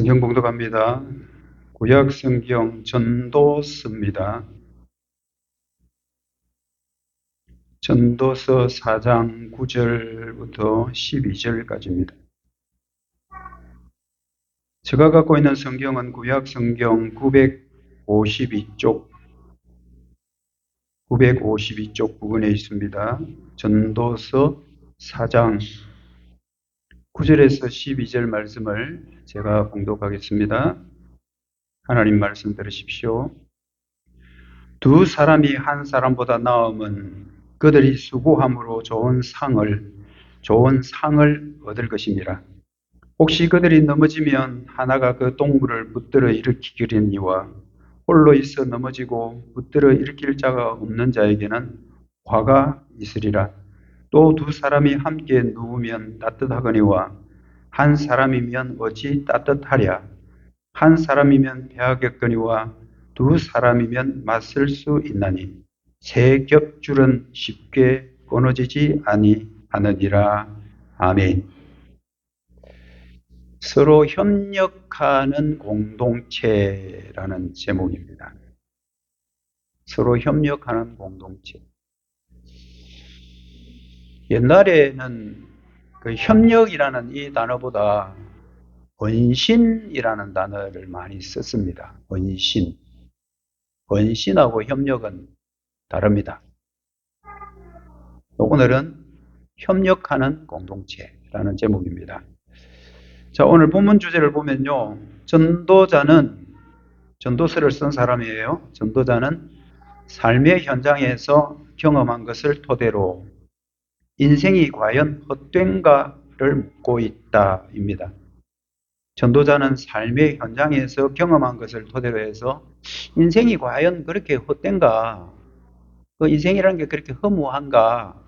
성경 봉독합니다. 구약 성경 전도서입니다. 전도서 4장 9절부터 12절까지입니다. 제가 갖고 있는 성경은 구약 성경 952쪽 부분에 있습니다. 전도서 4장 9절에서 12절 말씀을 제가 봉독하겠습니다. 하나님 말씀 들으십시오. 두 사람이 한 사람보다 나음은 그들이 수고함으로 좋은 상을 얻을 것입니다. 혹시 그들이 넘어지면 하나가 그 동물을 붙들어 일으키려니와 홀로 있어 넘어지고 붙들어 일으킬 자가 없는 자에게는 화가 있으리라. 또 두 사람이 함께 누우면 따뜻하거니와 한 사람이면 어찌 따뜻하랴. 한 사람이면 배하겠거니와 두 사람이면 맞설 수 있나니 세 겹줄은 쉽게 끊어지지 아니하느니라. 아멘. 서로 협력하는 공동체라는 제목입니다. 서로 협력하는 공동체. 옛날에는 그 협력이라는 이 단어보다 헌신이라는 단어를 많이 썼습니다. 헌신하고 협력은 다릅니다. 오늘은 협력하는 공동체라는 제목입니다. 자, 오늘 본문 주제를 보면요. 전도서를 쓴 사람이에요. 전도자는 삶의 현장에서 경험한 것을 토대로 인생이 과연 헛된가를 묻고 있다입니다. 전도자는 삶의 현장에서 경험한 것을 토대로 해서 인생이 과연 그렇게 헛된가, 그 인생이라는 게 그렇게 허무한가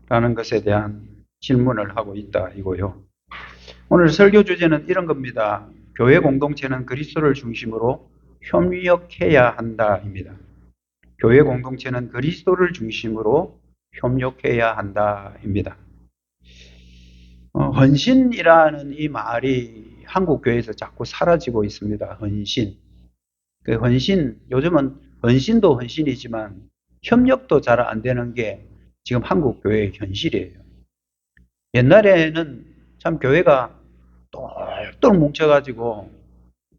라는 것에 대한 질문을 하고 있다 이거요. 오늘 설교 주제는 이런 겁니다. 교회 공동체는 그리스도를 중심으로 협력해야 한다입니다. 교회 공동체는 그리스도를 중심으로 협력해야 한다입니다. 헌신이라는 이 말이 한국 교회에서 자꾸 사라지고 있습니다. 헌신. 그 헌신, 요즘은 헌신도 헌신이지만 협력도 잘 안 되는 게 지금 한국 교회의 현실이에요. 옛날에는 참 교회가 똘똘 뭉쳐가지고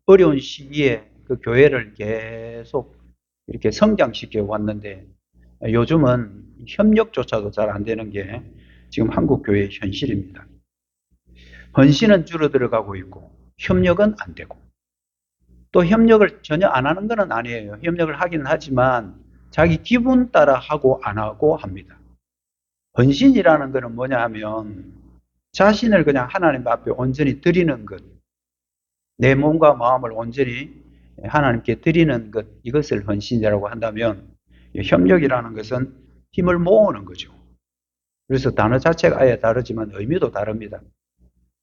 어려운 시기에 그 교회를 계속 이렇게 성장시켜 왔는데 요즘은 협력조차도 잘 안 되는 게 지금 한국 교회의 현실입니다. 헌신은 줄어들어가고 있고 협력은 안 되고 또 협력을 전혀 안 하는 건 아니에요. 협력을 하긴 하지만 자기 기분 따라 하고 안 하고 합니다. 헌신이라는 것은 뭐냐 하면 자신을 그냥 하나님 앞에 온전히 드리는 것, 내 몸과 마음을 온전히 하나님께 드리는 것, 이것을 헌신이라고 한다면 협력이라는 것은 힘을 모으는 거죠. 그래서 단어 자체가 아예 다르지만 의미도 다릅니다.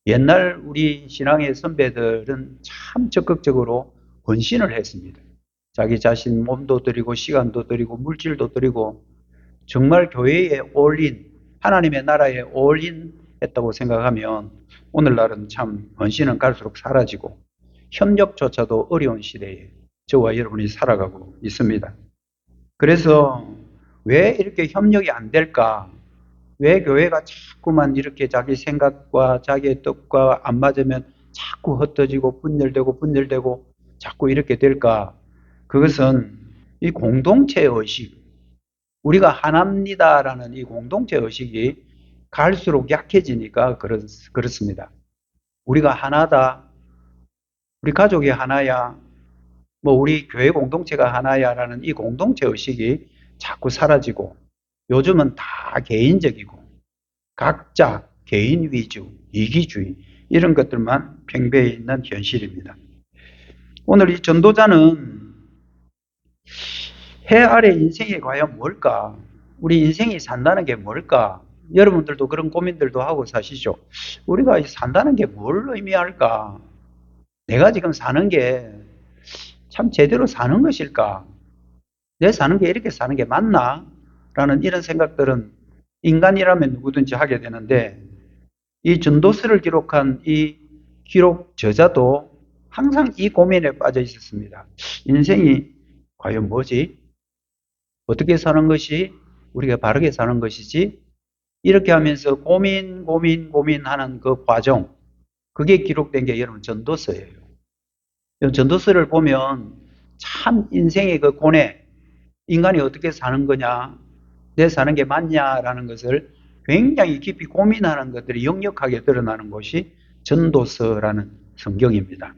옛날 우리 신앙의 선배들은 참 적극적으로 헌신을 했습니다. 자기 자신 몸도 드리고 시간도 드리고 물질도 드리고 정말 교회에 올인, 하나님의 나라에 올인 했다고 생각하면 오늘날은 참 헌신은 갈수록 사라지고 협력조차도 어려운 시대에 저와 여러분이 살아가고 있습니다. 그래서 왜 이렇게 협력이 안 될까? 왜 교회가 자꾸만 이렇게 자기 생각과 자기의 뜻과 안 맞으면 자꾸 흩어지고 분열되고 자꾸 이렇게 될까? 그것은 이 공동체 의식, 우리가 하나입니다라는 이 공동체 의식이 갈수록 약해지니까 그렇습니다. 우리가 하나다, 우리 가족이 하나야, 우리 교회 공동체가 하나야라는 이 공동체 의식이 자꾸 사라지고 요즘은 다 개인적이고 각자 개인 위주, 이기주의 이런 것들만 팽배해 있는 현실입니다. 오늘 이 전도자는 해 아래 인생이 과연 뭘까? 우리 인생이 산다는 게 뭘까? 여러분들도 그런 고민들도 하고 사시죠. 우리가 산다는 게 뭘 의미할까? 내가 지금 사는 게 참 제대로 사는 것일까? 내 사는 게 이렇게 사는 게 맞나? 라는 이런 생각들은 인간이라면 누구든지 하게 되는데 이 전도서를 기록한 이 기록 저자도 항상 이 고민에 빠져 있었습니다. 인생이 과연 뭐지? 어떻게 사는 것이 우리가 바르게 사는 것이지? 이렇게 하면서 고민하는 그 과정, 그게 기록된 게 여러분 전도서예요. 전도서를 보면 참 인생의 그 고뇌, 인간이 어떻게 사는 거냐, 내 사는 게 맞냐라는 것을 굉장히 깊이 고민하는 것들이 역력하게 드러나는 곳이 전도서라는 성경입니다.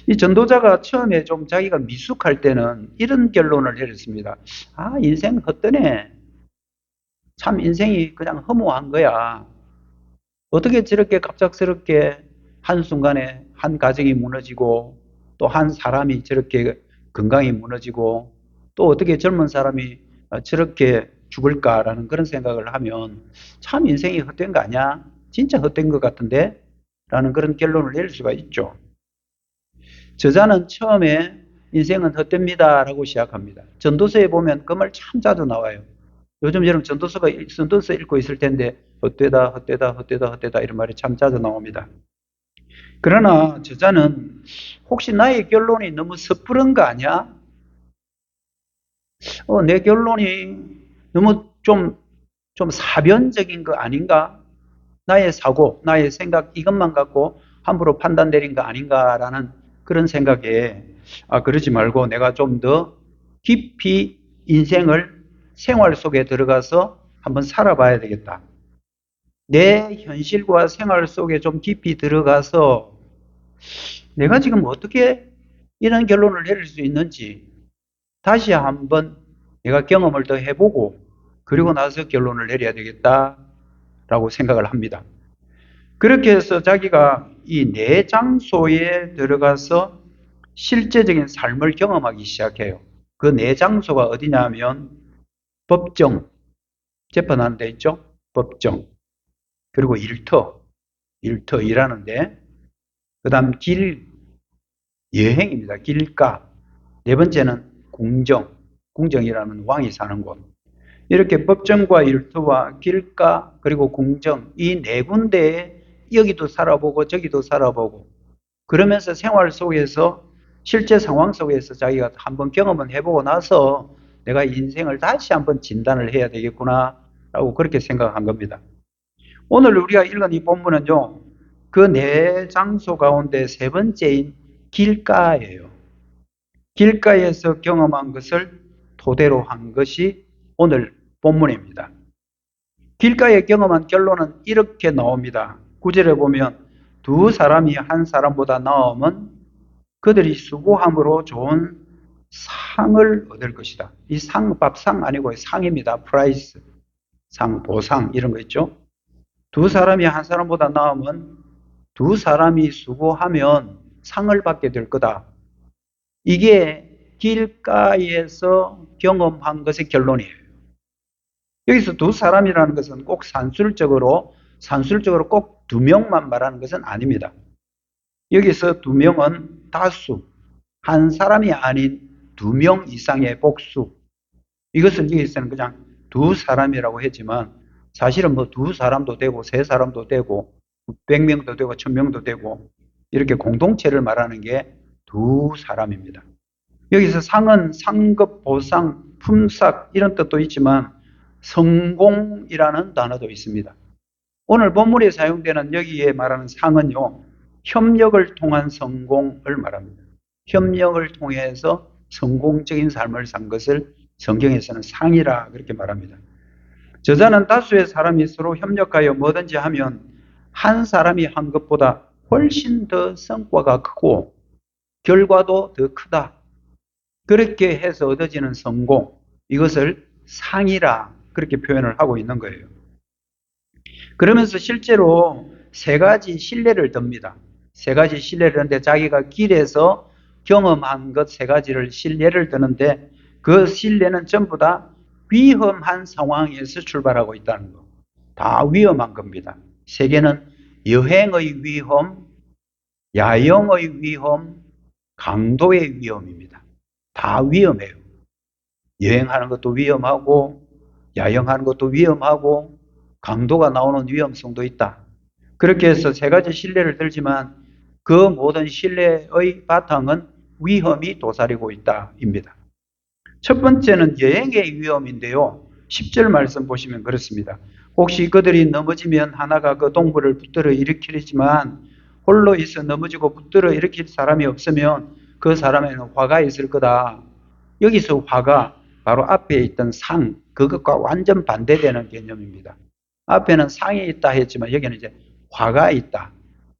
이 전도자가 처음에 좀 자기가 미숙할 때는 이런 결론을 내렸습니다. 아, 인생 헛되네. 참 인생이 그냥 허무한 거야. 어떻게 저렇게 갑작스럽게 한순간에 한 가정이 무너지고 또 한 사람이 저렇게 건강이 무너지고 또 어떻게 젊은 사람이 저렇게 죽을까라는 그런 생각을 하면 참 인생이 헛된 거 아니야? 진짜 헛된 것 같은데? 라는 그런 결론을 내릴 수가 있죠. 저자는 처음에 인생은 헛됩니다 라고 시작합니다. 전도서에 보면 그 말 참 자주 나와요. 요즘 여러분 전도서 읽고 있을 텐데 헛되다 헛되다 헛되다 헛되다 이런 말이 참 자주 나옵니다. 그러나 저자는 혹시 나의 결론이 너무 섣부른 거 아니야? 내 결론이 너무 좀 사변적인 거 아닌가? 나의 사고, 나의 생각 이것만 갖고 함부로 판단 내린 거 아닌가라는 그런 생각에 그러지 말고 내가 좀 더 깊이 인생을 생활 속에 들어가서 한번 살아봐야 되겠다. 내 현실과 생활 속에 좀 깊이 들어가서 내가 지금 어떻게 이런 결론을 내릴 수 있는지 다시 한번 내가 경험을 더 해보고 그리고 나서 결론을 내려야 되겠다라고 생각을 합니다. 그렇게 해서 자기가 이 내 장소에 들어가서 실제적인 삶을 경험하기 시작해요. 그 내 장소가 어디냐면 법정, 재판하는 데 있죠? 법정. 그리고 일터 일하는데, 그 다음 여행입니다. 길가. 네 번째는 궁정이라는 왕이 사는 곳. 이렇게 법정과 일터와 길가 그리고 궁정 이 네 군데에 여기도 살아보고 저기도 살아보고 그러면서 생활 속에서 실제 상황 속에서 자기가 한번 경험을 해보고 나서 내가 인생을 다시 한번 진단을 해야 되겠구나 라고 그렇게 생각한 겁니다. 오늘 우리가 읽은 이 본문은요, 그 네 장소 가운데 세 번째인 길가예요. 길가에서 경험한 것을 토대로 한 것이 오늘 본문입니다. 길가에 경험한 결론은 이렇게 나옵니다. 9절에 보면 두 사람이 한 사람보다 나음은 그들이 수고함으로 좋은 상을 얻을 것이다. 이 상, 밥상 아니고 상입니다. 프라이스, 상, 보상 이런 거 있죠. 두 사람이 한 사람보다 나으면 두 사람이 수고하면 상을 받게 될 거다. 이게 길가에서 경험한 것의 결론이에요. 여기서 두 사람이라는 것은 꼭 산술적으로 꼭 두 명만 말하는 것은 아닙니다. 여기서 두 명은 다수, 한 사람이 아닌 두 명 이상의 복수. 이것을 여기서는 그냥 두 사람이라고 했지만 사실은 뭐 두 사람도 되고 세 사람도 되고 100명도 되고 1000명도 되고 이렇게 공동체를 말하는 게 두 사람입니다. 여기서 상은 상급, 보상, 품삯 이런 뜻도 있지만 성공이라는 단어도 있습니다. 오늘 본문에 사용되는 여기에 말하는 상은요, 협력을 통한 성공을 말합니다. 협력을 통해서 성공적인 삶을 산 것을 성경에서는 상이라 그렇게 말합니다. 저자는 다수의 사람이 서로 협력하여 뭐든지 하면 한 사람이 한 것보다 훨씬 더 성과가 크고 결과도 더 크다. 그렇게 해서 얻어지는 성공, 이것을 상이라 그렇게 표현을 하고 있는 거예요. 그러면서 실제로 세 가지 신뢰를 듭니다. 세 가지 신뢰를 드는데 자기가 길에서 경험한 것 세 가지를 신뢰를 드는데 그 신뢰는 전부 다 위험한 상황에서 출발하고 있다는 거. 다 위험한 겁니다. 세 개는 여행의 위험, 야영의 위험, 강도의 위험입니다. 다 위험해요. 여행하는 것도 위험하고 야영하는 것도 위험하고 강도가 나오는 위험성도 있다. 그렇게 해서 세 가지 신뢰를 들지만 그 모든 신뢰의 바탕은 위험이 도사리고 있다입니다. 첫 번째는 여행의 위험인데요. 10절 말씀 보시면 그렇습니다. 혹시 그들이 넘어지면 하나가 그 동물을 붙들어 일으키지만 홀로 있어 넘어지고 붙들어 일으킬 사람이 없으면 그 사람에는 화가 있을 거다. 여기서 화가 바로 앞에 있던 상, 그것과 완전 반대되는 개념입니다. 앞에는 상이 있다 했지만 여기는 이제 화가 있다.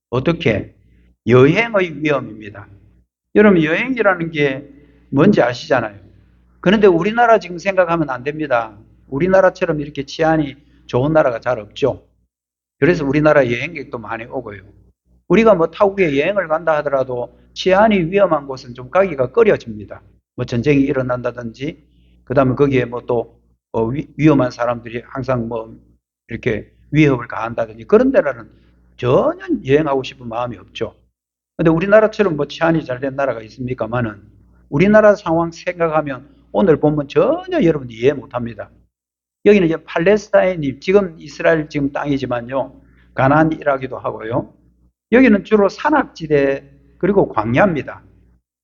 어떻게? 여행의 위험입니다. 여러분, 여행이라는 게 뭔지 아시잖아요. 그런데 우리나라 지금 생각하면 안 됩니다. 우리나라처럼 이렇게 치안이 좋은 나라가 잘 없죠. 그래서 우리나라 여행객도 많이 오고요. 우리가 뭐 타국에 여행을 간다 하더라도 치안이 위험한 곳은 좀 가기가 꺼려집니다. 뭐 전쟁이 일어난다든지, 그 다음에 거기에 뭐 또 위험한 사람들이 항상 뭐 이렇게 위협을 가한다든지 그런 데라는 전혀 여행하고 싶은 마음이 없죠. 근데 우리나라처럼 뭐 치안이 잘 된 나라가 있습니까만은 우리나라 상황 생각하면 오늘 보면 전혀 여러분이 이해 못 합니다. 여기는 이제 팔레스타인이 지금 이스라엘 지금 땅이지만요. 가나안이라기도 하고요. 여기는 주로 산악지대 그리고 광야입니다.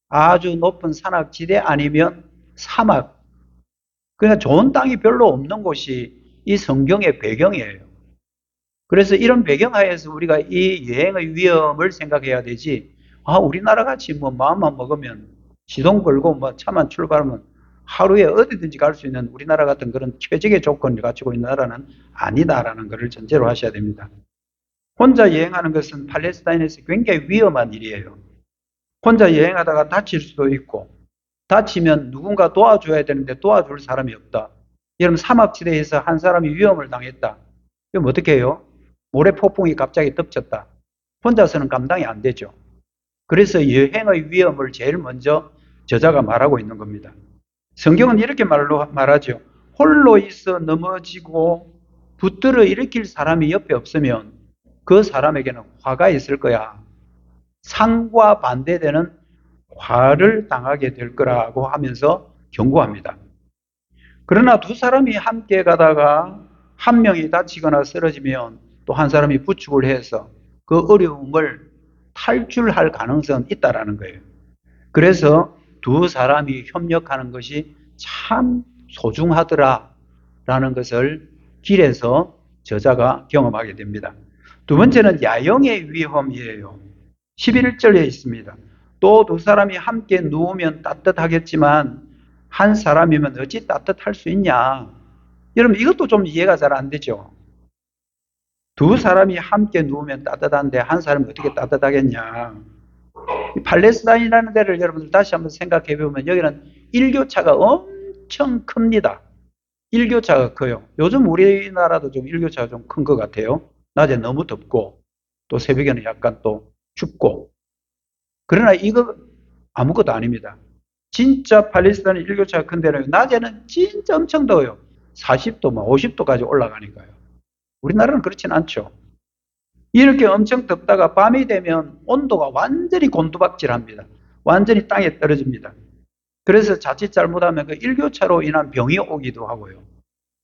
아주 높은 산악지대 아니면 사막. 그러니까 좋은 땅이 별로 없는 곳이 이 성경의 배경이에요. 그래서 이런 배경 하에서 우리가 이 여행의 위험을 생각해야 되지. 아, 우리나라 같이 뭐 마음만 먹으면 시동 걸고 뭐 차만 출발하면 하루에 어디든지 갈 수 있는 우리나라 같은 그런 최적의 조건을 갖추고 있는 나라는 아니다라는 것을 전제로 하셔야 됩니다. 혼자 여행하는 것은 팔레스타인에서 굉장히 위험한 일이에요. 혼자 여행하다가 다칠 수도 있고, 다치면 누군가 도와줘야 되는데 도와줄 사람이 없다. 여러분, 사막지대에서 한 사람이 위험을 당했다. 그럼 어떻게 해요? 모래폭풍이 갑자기 덮쳤다. 혼자서는 감당이 안 되죠. 그래서 여행의 위험을 제일 먼저 저자가 말하고 있는 겁니다. 성경은 이렇게 말하죠. 홀로 있어 넘어지고 붙들어 일으킬 사람이 옆에 없으면 그 사람에게는 화가 있을 거야. 상과 반대되는 화를 당하게 될 거라고 하면서 경고합니다. 그러나 두 사람이 함께 가다가 한 명이 다치거나 쓰러지면 또 한 사람이 부축을 해서 그 어려움을 탈출할 가능성은 있다라는 거예요. 그래서 두 사람이 협력하는 것이 참 소중하더라라는 것을 길에서 저자가 경험하게 됩니다. 두 번째는 야영의 위험이에요. 11절에 있습니다. 또 두 사람이 함께 누우면 따뜻하겠지만 한 사람이면 어찌 따뜻할 수 있냐. 여러분, 이것도 좀 이해가 잘 안 되죠. 두 사람이 함께 누우면 따뜻한데 한 사람이 어떻게 따뜻하겠냐. 팔레스타인이라는 데를 여러분들 다시 한번 생각해 보면 여기는 일교차가 엄청 큽니다. 일교차가 커요. 요즘 우리나라도 좀 일교차가 좀 큰 것 같아요. 낮에 너무 덥고 또 새벽에는 약간 또 춥고. 그러나 이거 아무것도 아닙니다. 진짜 팔레스타인 일교차가 큰 데는 낮에는 진짜 엄청 더워요. 40도, 50도까지 올라가니까요. 우리나라는 그렇진 않죠. 이렇게 엄청 덥다가 밤이 되면 온도가 완전히 곤두박질합니다. 완전히 땅에 떨어집니다. 그래서 자칫 잘못하면 그 일교차로 인한 병이 오기도 하고요.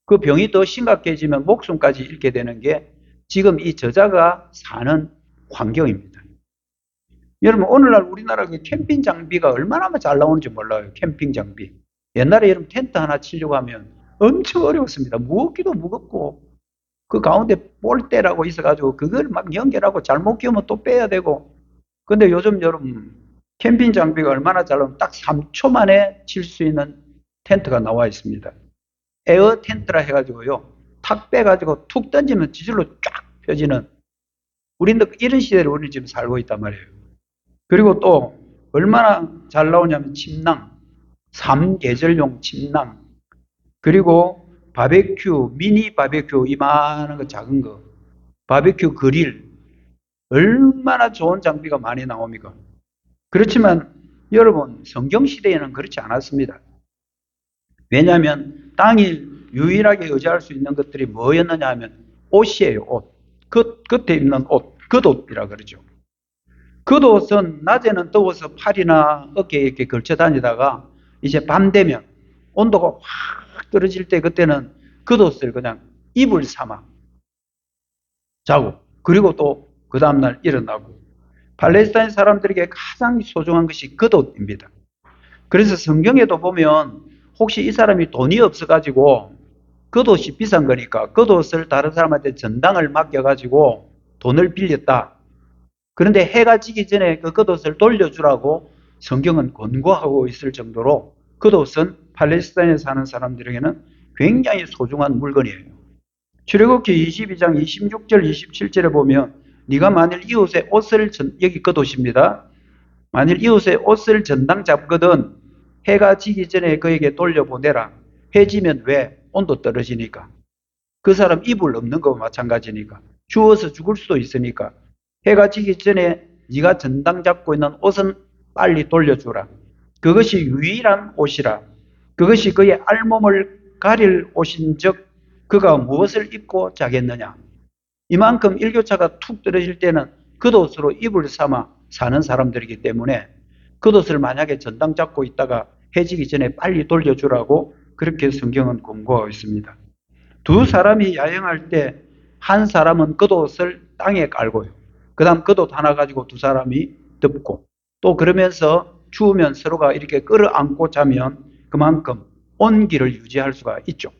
그 병이 더 심각해지면 목숨까지 잃게 되는 게 지금 이 저자가 사는 환경입니다. 여러분, 오늘날 우리나라 그 캠핑 장비가 얼마나 잘 나오는지 몰라요. 캠핑 장비. 옛날에 여러분 텐트 하나 치려고 하면 엄청 어려웠습니다. 무겁기도 무겁고 그 가운데 볼대라고 있어가지고 그걸 막 연결하고 잘못 끼우면 또 빼야 되고. 근데 요즘 여러분 캠핑 장비가 얼마나 잘 나오면 딱 3초 만에 칠 수 있는 텐트가 나와 있습니다. 에어 텐트라 해가지고요. 탁 빼가지고 툭 던지면 지질로 쫙 펴지는, 우리는 이런 시대를 우리는 지금 살고 있단 말이에요. 그리고 또 얼마나 잘 나오냐면 침낭, 3계절용 침낭, 그리고 바베큐, 미니 바베큐 이만한 거 작은 거, 바베큐 그릴, 얼마나 좋은 장비가 많이 나옵니까? 그렇지만 여러분, 성경시대에는 그렇지 않았습니다. 왜냐하면 땅이 유일하게 의지할 수 있는 것들이 뭐였느냐 하면 옷이에요. 옷. 겉에 입는 옷, 겉옷이라 그러죠. 겉옷은 낮에는 더워서 팔이나 어깨에 이렇게 걸쳐 다니다가 이제 밤 되면 온도가 확 떨어질 때 그때는 겉옷을 그냥 이불 삼아 자고, 그리고 또 그 다음날 일어나고. 팔레스타인 사람들에게 가장 소중한 것이 겉옷입니다. 그래서 성경에도 보면 혹시 이 사람이 돈이 없어가지고 겉옷이 비싼 거니까 겉옷을 다른 사람한테 전당을 맡겨가지고 돈을 빌렸다. 그런데 해가 지기 전에 그 겉옷을 돌려주라고 성경은 권고하고 있을 정도로 겉옷은 팔레스타인에 사는 사람들에게는 굉장히 소중한 물건이에요. 출애굽기 22장 26절 27절에 보면 네가 만일 이웃의 옷을 여기 겉옷입니다. 만일 이웃의 옷을 전당 잡거든 해가 지기 전에 그에게 돌려보내라. 해 지면 왜? 온도 떨어지니까. 그 사람 이불 없는 거와 마찬가지니까. 추워서 죽을 수도 있으니까. 해가 지기 전에 네가 전당 잡고 있는 옷은 빨리 돌려주라. 그것이 유일한 옷이라. 그것이 그의 알몸을 가릴 옷인즉 그가 무엇을 입고 자겠느냐. 이만큼 일교차가 툭 떨어질 때는 겉옷으로 이불 삼아 사는 사람들이기 때문에 겉옷을 만약에 전당 잡고 있다가 해지기 전에 빨리 돌려주라고 그렇게 성경은 권고하고 있습니다. 두 사람이 야영할 때 한 사람은 겉옷을 땅에 깔고요. 그 다음 겉옷 하나 가지고 두 사람이 덮고 또 그러면서 추우면 서로가 이렇게 끌어안고 자면 그만큼 온기를 유지할 수가 있죠.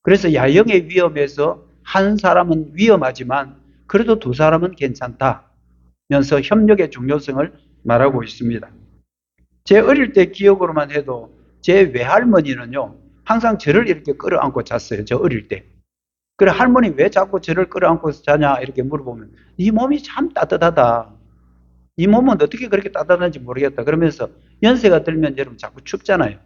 그래서 야영의 위험에서 한 사람은 위험하지만 그래도 두 사람은 괜찮다면서 협력의 중요성을 말하고 있습니다. 제 어릴 때 기억으로만 해도 제 외할머니는요 항상 저를 이렇게 끌어안고 잤어요. 저 어릴 때. 그래 할머니 왜 자꾸 저를 끌어안고 자냐 이렇게 물어보면 네 몸이 참 따뜻하다. 네 몸은 어떻게 그렇게 따뜻한지 모르겠다. 그러면서 연세가 들면 여러분 자꾸 춥잖아요.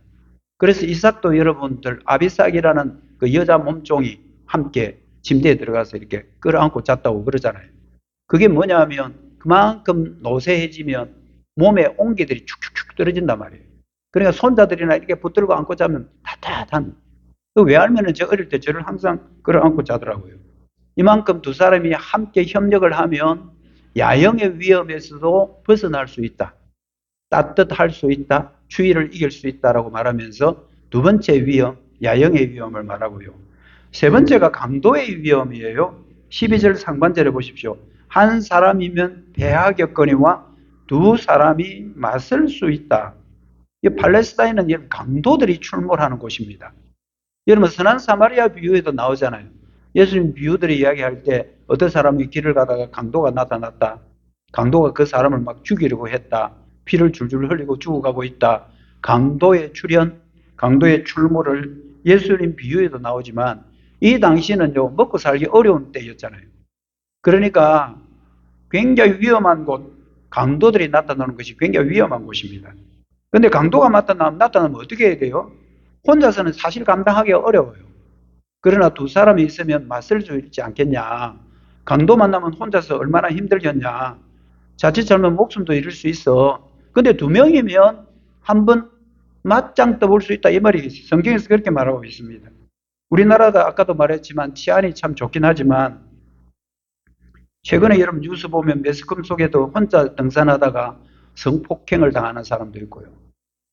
그래서 이삭도 여러분들 아비삭이라는 그 여자 몸종이 함께 침대에 들어가서 이렇게 끌어안고 잤다고 그러잖아요. 그게 뭐냐 하면 그만큼 노쇠해지면 몸에 온기들이 축축축 떨어진단 말이에요. 그러니까 손자들이나 이렇게 붙들고 안고 자면 따뜻한. 그 외할머니는 저 어릴 때 저를 항상 끌어안고 자더라고요. 이만큼 두 사람이 함께 협력을 하면 야영의 위험에서도 벗어날 수 있다. 따뜻할 수 있다. 추위를 이길 수 있다라고 말하면서 두 번째 위험, 야영의 위험을 말하고요. 세 번째가 강도의 위험이에요. 12절 상반절에 보십시오. 한 사람이면 배하겠거니와 두 사람이 맞설 수 있다. 이 팔레스타인은 강도들이 출몰하는 곳입니다. 여러분 선한 사마리아 비유에도 나오잖아요. 예수님 비유들이 이야기할 때 어떤 사람이 길을 가다가 강도가 나타났다. 강도가 그 사람을 막 죽이려고 했다. 피를 줄줄 흘리고 죽어가고 있다. 강도의 출현, 강도의 출몰을 예수님 비유에도 나오지만 이 당시는요 먹고 살기 어려운 때였잖아요. 그러니까 굉장히 위험한 곳, 강도들이 나타나는 것이 굉장히 위험한 곳입니다. 근데 강도가 나타나면 어떻게 해야 돼요? 혼자서는 사실 감당하기 어려워요. 그러나 두 사람이 있으면 맞설 수 있지 않겠냐. 강도 만나면 혼자서 얼마나 힘들겠냐. 자칫 잘못 목숨도 잃을 수 있어. 근데 두 명이면 한번 맞짱 떠볼 수 있다. 이 말이 성경에서 그렇게 말하고 있습니다. 우리나라도 아까도 말했지만 치안이 참 좋긴 하지만 최근에 여러분 뉴스 보면 매스컴 속에도 혼자 등산하다가 성폭행을 당하는 사람도 있고요.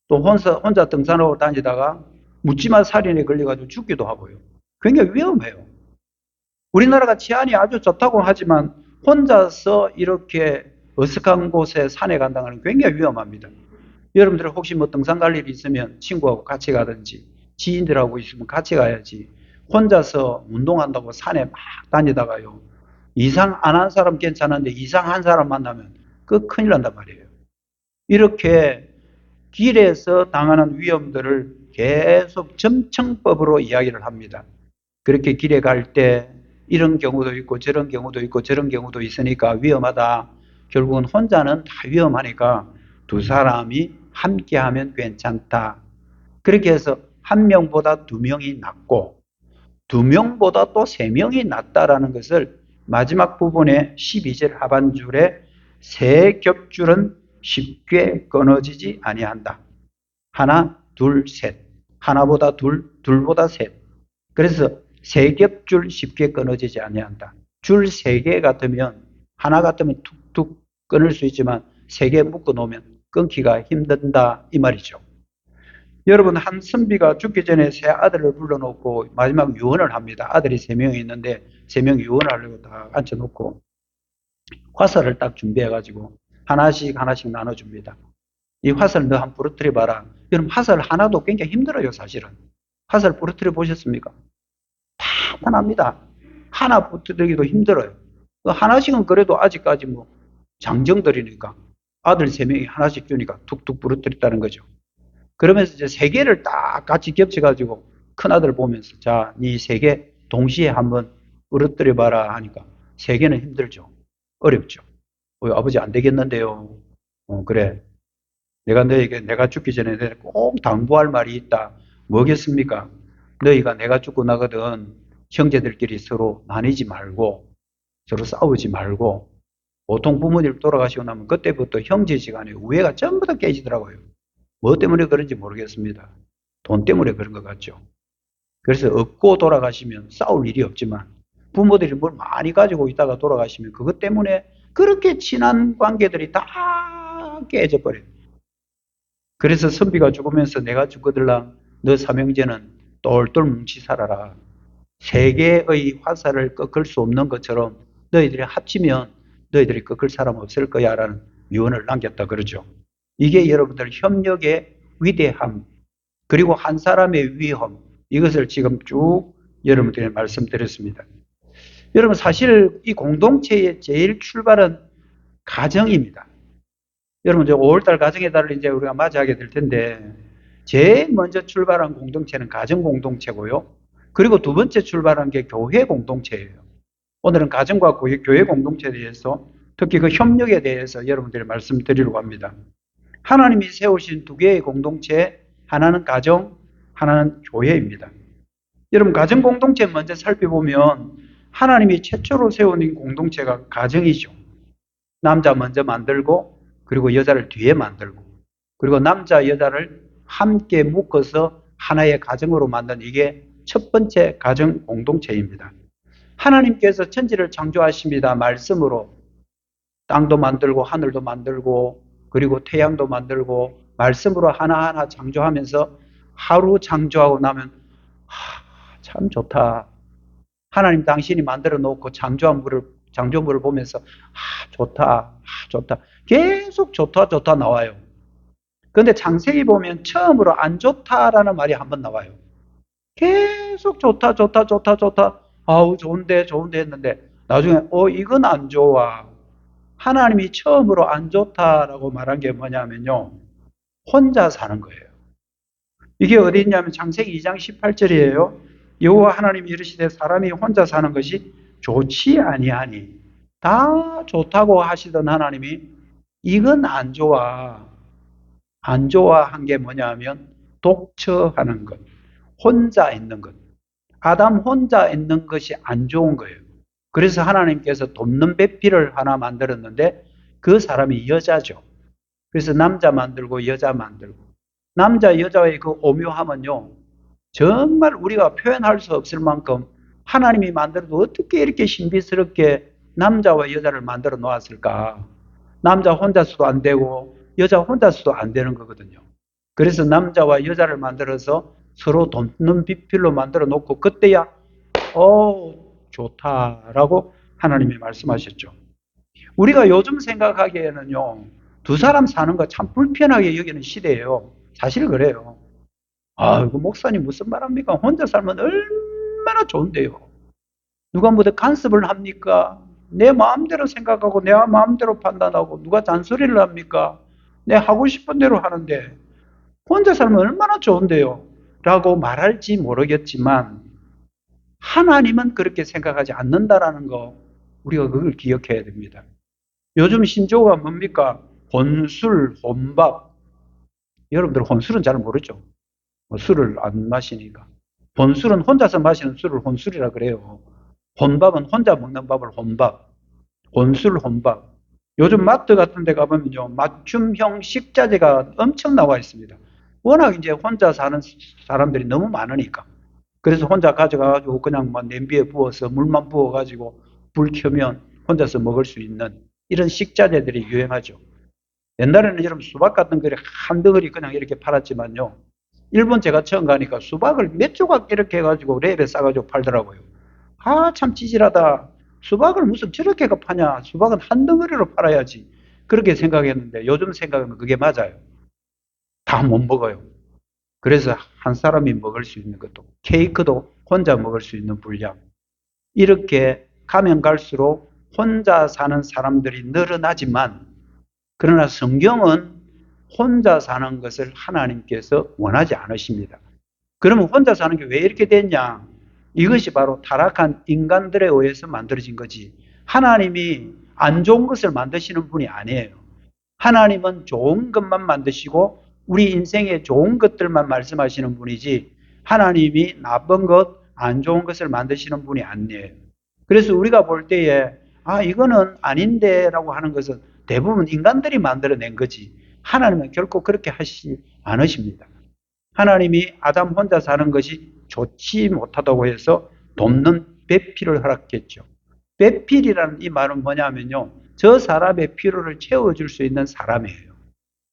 또 혼자 등산하고 다니다가 묻지마 살인에 걸려가지고 죽기도 하고요. 굉장히 위험해요. 우리나라가 치안이 아주 좋다고 하지만 혼자서 이렇게 어색한 곳에 산에 간다는 건 굉장히 위험합니다. 여러분들 혹시 뭐 등산 갈 일이 있으면 친구하고 같이 가든지 지인들하고 있으면 같이 가야지. 혼자서 운동한다고 산에 막 다니다가요. 이상 안 한 사람 괜찮은데 이상한 사람 만나면 그 큰일 난단 말이에요. 이렇게 길에서 당하는 위험들을 계속 점청법으로 이야기를 합니다. 그렇게 길에 갈 때 이런 경우도 있고 저런 경우도 있고 저런 경우도 있으니까 위험하다. 결국은 혼자는 다 위험하니까 두 사람이 함께하면 괜찮다. 그렇게 해서 한 명보다 두 명이 낫고 두 명보다 또 세 명이 낫다라는 것을 마지막 부분의 12절 하반줄에 세 겹줄은 쉽게 끊어지지 아니한다. 하나, 둘, 셋. 하나보다 둘, 둘보다 셋. 그래서 세 겹줄 쉽게 끊어지지 아니한다. 줄 세 개 같으면 하나 같으면 툭툭 끊을 수 있지만 세 개 묶어 놓으면 끊기가 힘든다 이 말이죠. 여러분 한 선비가 죽기 전에 세 아들을 불러놓고 마지막 유언을 합니다. 아들이 세 명이 있는데 세 명 유언하려고 다 앉혀놓고 화살을 딱 준비해가지고 하나씩 하나씩 나눠줍니다. 이 화살 너 한번 부러뜨려 봐라. 여러분 화살 하나도 굉장히 힘들어요 사실은. 화살 부러뜨려 보셨습니까? 단단합니다. 하나 부러뜨리기도 힘들어요. 하나씩은 그래도 아직까지 뭐 장정들이니까 아들 3명이 하나씩 주니까 툭툭 부러뜨렸다는 거죠. 그러면서 이제 3개를 딱 같이 겹쳐가지고 큰아들 보면서 자, 이 3개 동시에 한번 부러뜨려 봐라 하니까 3개는 힘들죠. 어렵죠. 아버지 안 되겠는데요. 그래. 내가 죽기 전에 꼭 당부할 말이 있다. 뭐겠습니까? 너희가 내가 죽고 나거든 형제들끼리 서로 나뉘지 말고 서로 싸우지 말고 보통 부모님 돌아가시고 나면 그때부터 형제지간에 우애가 전부 다 깨지더라고요. 뭐 때문에 그런지 모르겠습니다. 돈 때문에 그런 것 같죠. 그래서 없고 돌아가시면 싸울 일이 없지만 부모들이 뭘 많이 가지고 있다가 돌아가시면 그것 때문에 그렇게 친한 관계들이 다 깨져버려요. 그래서 선비가 죽으면서 내가 죽거들랑 너 삼형제는 똘똘 뭉치 살아라. 3개의 화살을 꺾을 수 없는 것처럼 너희들이 합치면 너희들이 꺾을 사람 없을 거야 라는 유언을 남겼다 그러죠. 이게 여러분들 협력의 위대함 그리고 한 사람의 위험 이것을 지금 쭉 여러분들에게 말씀드렸습니다. 여러분 사실 이 공동체의 제일 출발은 가정입니다. 여러분 이제 5월달 가정의 달을 이제 우리가 맞이하게 될 텐데 제일 먼저 출발한 공동체는 가정 공동체고요. 그리고 두 번째 출발한 게 교회 공동체예요. 오늘은 가정과 교회 공동체에 대해서 특히 그 협력에 대해서 여러분들이 말씀드리려고 합니다. 하나님이 세우신 2개의 공동체, 하나는 가정, 하나는 교회입니다. 여러분 가정 공동체 먼저 살펴보면 하나님이 최초로 세운 공동체가 가정이죠. 남자 먼저 만들고 그리고 여자를 뒤에 만들고 그리고 남자 여자를 함께 묶어서 하나의 가정으로 만든 이게 첫 번째 가정 공동체입니다. 하나님께서 천지를 창조하십니다. 말씀으로 땅도 만들고 하늘도 만들고 그리고 태양도 만들고 말씀으로 하나하나 창조하면서 하루 창조하고 나면 참 좋다. 하나님 당신이 만들어 놓고 창조물을 보면서 좋다. 좋다. 계속 좋다 나와요. 그런데 창세기 보면 처음으로 안 좋다라는 말이 한번 나와요. 계속 좋다. 아우 좋은데 했는데 나중에 이건 안 좋아. 하나님이 처음으로 안 좋다라고 말한 게 뭐냐면요. 혼자 사는 거예요. 이게 어디 있냐면 창세기 2장 18절이에요. 여호와 하나님이 이르시되 사람이 혼자 사는 것이 좋지 아니하니 다 좋다고 하시던 하나님이 이건 안 좋아. 안 좋아한 게 뭐냐면 독처하는 것. 혼자 있는 것. 아담 혼자 있는 것이 안 좋은 거예요. 그래서 하나님께서 돕는 배필을 하나 만들었는데 그 사람이 여자죠. 그래서 남자 만들고 여자 만들고 남자 여자의 그 오묘함은요. 정말 우리가 표현할 수 없을 만큼 하나님이 만들어도 어떻게 이렇게 신비스럽게 남자와 여자를 만들어 놓았을까. 남자 혼자서도 안 되고 여자 혼자서도 안 되는 거거든요. 그래서 남자와 여자를 만들어서 서로 돕는 비필로 만들어 놓고 그때야 좋다라고 하나님이 말씀하셨죠. 우리가 요즘 생각하기에는요. 두 사람 사는 거 참 불편하게 여기는 시대예요. 사실 그래요. 그 목사님 무슨 말합니까? 혼자 살면 얼마나 좋은데요. 누가 뭐 간섭을 합니까? 내 마음대로 생각하고 내 마음대로 판단하고 누가 잔소리를 합니까? 내 하고 싶은 대로 하는데 혼자 살면 얼마나 좋은데요. 라고 말할지 모르겠지만 하나님은 그렇게 생각하지 않는다라는 거 우리가 그걸 기억해야 됩니다. 요즘 신조어가 뭡니까? 혼술, 혼밥. 여러분들 혼술은 잘 모르죠? 술을 안 마시니까. 혼술은 혼자서 마시는 술을 혼술이라 그래요. 혼밥은 혼자 먹는 밥을 혼밥. 혼술, 혼밥. 요즘 마트 같은 데 가보면요. 맞춤형 식자재가 엄청 나와 있습니다. 워낙 이제 혼자 사는 사람들이 너무 많으니까. 그래서 혼자 가져가가지고 그냥 막 냄비에 부어서 물만 부어가지고 불 켜면 혼자서 먹을 수 있는 이런 식자재들이 유행하죠. 옛날에는 여러분 수박 같은 거를 한 덩어리 그냥 이렇게 팔았지만요. 일본 제가 처음 가니까 수박을 몇 조각 이렇게 해가지고 랩에 싸가지고 팔더라고요. 참 찌질하다. 수박을 무슨 저렇게 파냐. 수박은 한 덩어리로 팔아야지. 그렇게 생각했는데 요즘 생각하면 그게 맞아요. 다 못 먹어요. 그래서 한 사람이 먹을 수 있는 것도, 케이크도 혼자 먹을 수 있는 분량. 이렇게 가면 갈수록 혼자 사는 사람들이 늘어나지만, 그러나 성경은 혼자 사는 것을 하나님께서 원하지 않으십니다. 그러면 혼자 사는 게 왜 이렇게 됐냐? 이것이 바로 타락한 인간들에 의해서 만들어진 거지. 하나님이 안 좋은 것을 만드시는 분이 아니에요. 하나님은 좋은 것만 만드시고 우리 인생에 좋은 것들만 말씀하시는 분이지, 하나님이 나쁜 것, 안 좋은 것을 만드시는 분이 아니에요. 그래서 우리가 볼 때에 이거는 아닌데 라고 하는 것은 대부분 인간들이 만들어낸 거지, 하나님은 결코 그렇게 하시지 않으십니다. 하나님이 아담 혼자 사는 것이 좋지 못하다고 해서 돕는 배필을 허락했죠. 배필이라는 이 말은 뭐냐면요, 저 사람의 필요를 채워줄 수 있는 사람이에요.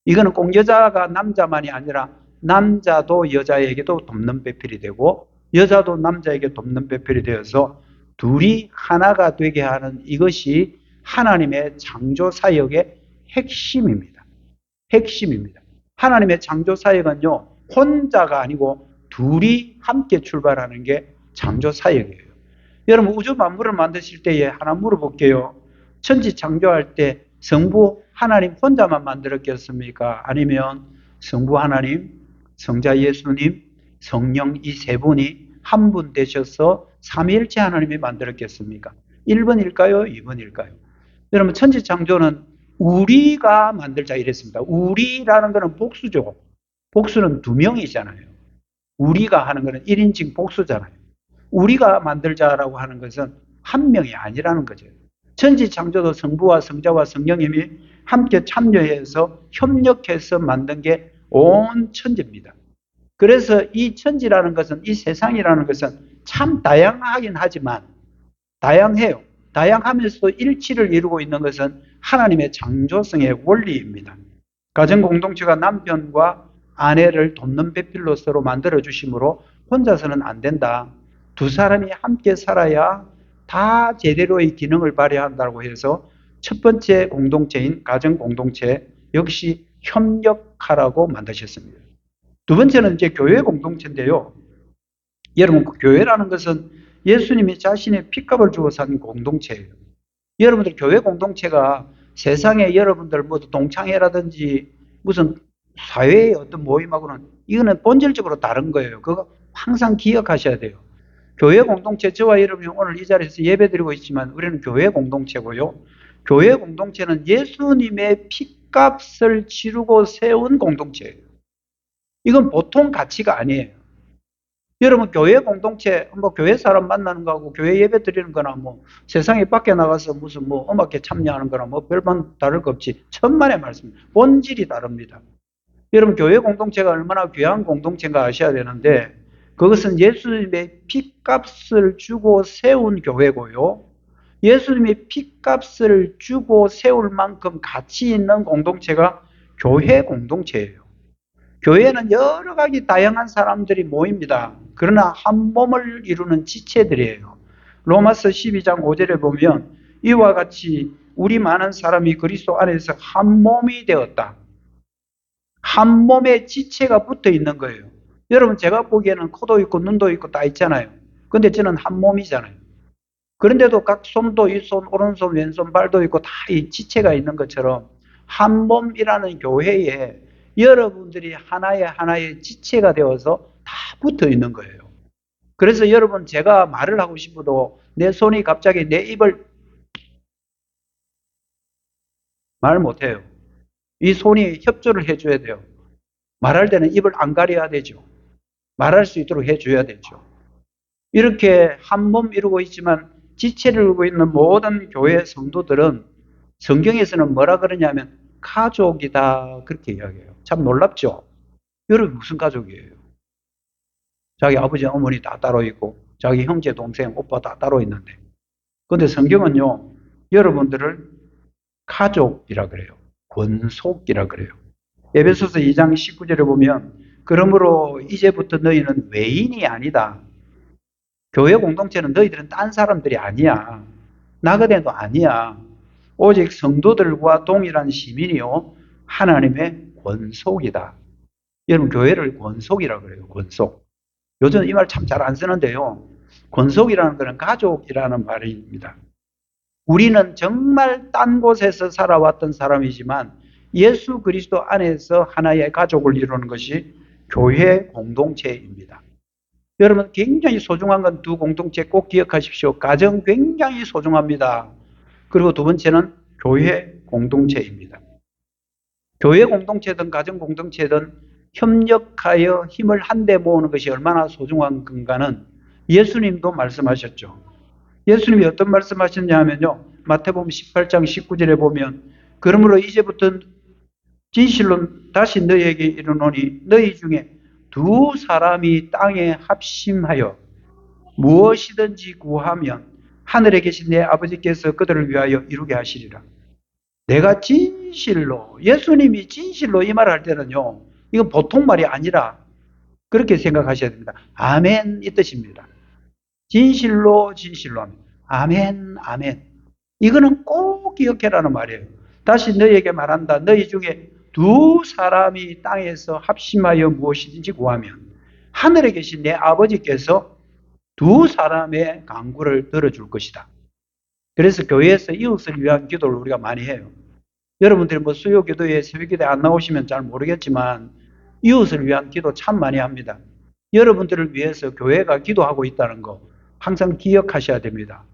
이거는 꼭 여자가 남자만이 아니라 남자도 여자에게도 돕는 배필이 되고 여자도 남자에게 돕는 배필이 되어서 둘이 하나가 되게 하는, 이것이 하나님의 창조 사역의 핵심입니다. 핵심입니다. 하나님의 창조 사역은요, 혼자가 아니고 둘이 함께 출발하는 게 창조 사역이에요. 여러분, 우주 만물을 만드실 때에 하나 물어볼게요. 천지 창조할 때 성부 하나님 혼자만 만들었겠습니까? 아니면 성부 하나님, 성자 예수님, 성령 이 세 분이 한 분 되셔서 삼위일체 하나님이 만들었겠습니까? 1번일까요? 2번일까요? 여러분, 천지 창조는 우리가 만들자 이랬습니다. 우리라는 것은 복수죠. 복수는 두 명이잖아요. 우리가 하는 것은 1인칭 복수잖아요. 우리가 만들자라고 하는 것은 한 명이 아니라는 거죠. 천지 창조도 성부와 성자와 성령님이 함께 참여해서 협력해서 만든 게 온 천지입니다. 그래서 이 천지라는 것은, 이 세상이라는 것은 참 다양하긴 하지만, 다양해요. 다양하면서도 일치를 이루고 있는 것은 하나님의 창조성의 원리입니다. 가정 공동체가 남편과 아내를 돕는 배필로 서로 만들어 주심으로 혼자서는 안 된다. 두 사람이 함께 살아야 다 제대로의 기능을 발휘한다고 해서 첫 번째 공동체인 가정 공동체 역시 협력하라고 만드셨습니다. 두 번째는 이제 교회 공동체인데요. 여러분, 그 교회라는 것은 예수님이 자신의 피값을 주고 산 공동체예요. 여러분들 교회 공동체가 세상에 여러분들 모두 동창회라든지 무슨 사회의 어떤 모임하고는, 이거는 본질적으로 다른 거예요. 그거 항상 기억하셔야 돼요. 교회 공동체, 저와 여러분이 오늘 이 자리에서 예배드리고 있지만 우리는 교회 공동체고요. 교회 공동체는 예수님의 피값을 치르고 세운 공동체예요. 이건 보통 가치가 아니에요. 여러분, 교회 공동체, 교회 사람 만나는 거하고 교회 예배 드리는 거나 세상에 밖에 나가서 무슨 음악회 참여하는 거나 별반 다를 거 없지. 천만의 말씀. 본질이 다릅니다. 여러분, 교회 공동체가 얼마나 귀한 공동체인가 아셔야 되는데, 그것은 예수님의 피값을 주고 세운 교회고요. 예수님의 피값을 주고 세울 만큼 가치 있는 공동체가 교회 공동체예요. 교회는 여러 가지 다양한 사람들이 모입니다. 그러나 한 몸을 이루는 지체들이에요. 로마서 12장 5절에 보면 이와 같이 우리 많은 사람이 그리스도 안에서 한 몸이 되었다. 한 몸에 지체가 붙어 있는 거예요. 여러분, 제가 보기에는 코도 있고 눈도 있고 다 있잖아요. 근데 저는 한 몸이잖아요. 그런데도 각 손도 이 손, 오른손, 왼손, 발도 있고 다 이 지체가 있는 것처럼 한 몸이라는 교회에 여러분들이 하나의 지체가 되어서 다 붙어 있는 거예요. 그래서 여러분, 제가 말을 하고 싶어도 내 손이 갑자기 내 입을 말 못해요. 이 손이 협조를 해줘야 돼요. 말할 때는 입을 안 가려야 되죠. 말할 수 있도록 해줘야 되죠. 이렇게 한 몸 이루고 있지만 지체를 이루고 있는 모든 교회 성도들은 성경에서는 뭐라 그러냐면 가족이다, 그렇게 이야기해요. 참 놀랍죠? 여러분, 무슨 가족이에요? 자기 아버지, 어머니 다 따로 있고 자기 형제, 동생, 오빠 다 따로 있는데, 근데 성경은요, 여러분들을 가족이라 그래요. 권속이라 그래요. 에베소서 2장 19절에 보면 그러므로 이제부터 너희는 외인이 아니다. 교회 공동체는 너희들은 딴 사람들이 아니야. 나그네도 아니야. 오직 성도들과 동일한 시민이요 하나님의 권속이다. 여러분 교회를 권속이라고 그래요. 권속. 요즘 이 말 참 잘 안 쓰는데요. 권속이라는 것은 가족이라는 말입니다. 우리는 정말 딴 곳에서 살아왔던 사람이지만 예수 그리스도 안에서 하나의 가족을 이루는 것이 교회 공동체입니다. 여러분 굉장히 소중한 건 두 공동체 꼭 기억하십시오. 가정 굉장히 소중합니다. 그리고 두 번째는 교회 공동체입니다. 교회 공동체든 가정 공동체든 협력하여 힘을 한데 모으는 것이 얼마나 소중한 건가는 예수님도 말씀하셨죠. 예수님이 어떤 말씀하셨냐 하면요. 마태복음 18장 19절에 보면 그러므로 이제부터 진실로 다시 너희에게 이르노니 너희 중에 두 사람이 땅에 합심하여 무엇이든지 구하면 하늘에 계신 내 아버지께서 그들을 위하여 이루게 하시리라. 내가 진실로 예수님이 진실로 이 말을 할 때는요. 이건 보통 말이 아니라 그렇게 생각하셔야 됩니다. 아멘 이 뜻입니다. 진실로 진실로 하면 아멘 아멘. 이거는 꼭 기억해라는 말이에요. 다시 너희에게 말한다. 너희 중에 두 사람이 땅에서 합심하여 무엇이든지 구하면 하늘에 계신 내 아버지께서 두 사람의 간구를 들어줄 것이다. 그래서 교회에서 이웃을 위한 기도를 우리가 많이 해요. 여러분들이 뭐 수요 기도에 새벽 기도에 안 나오시면 잘 모르겠지만 이웃을 위한 기도 참 많이 합니다. 여러분들을 위해서 교회가 기도하고 있다는 거 항상 기억하셔야 됩니다.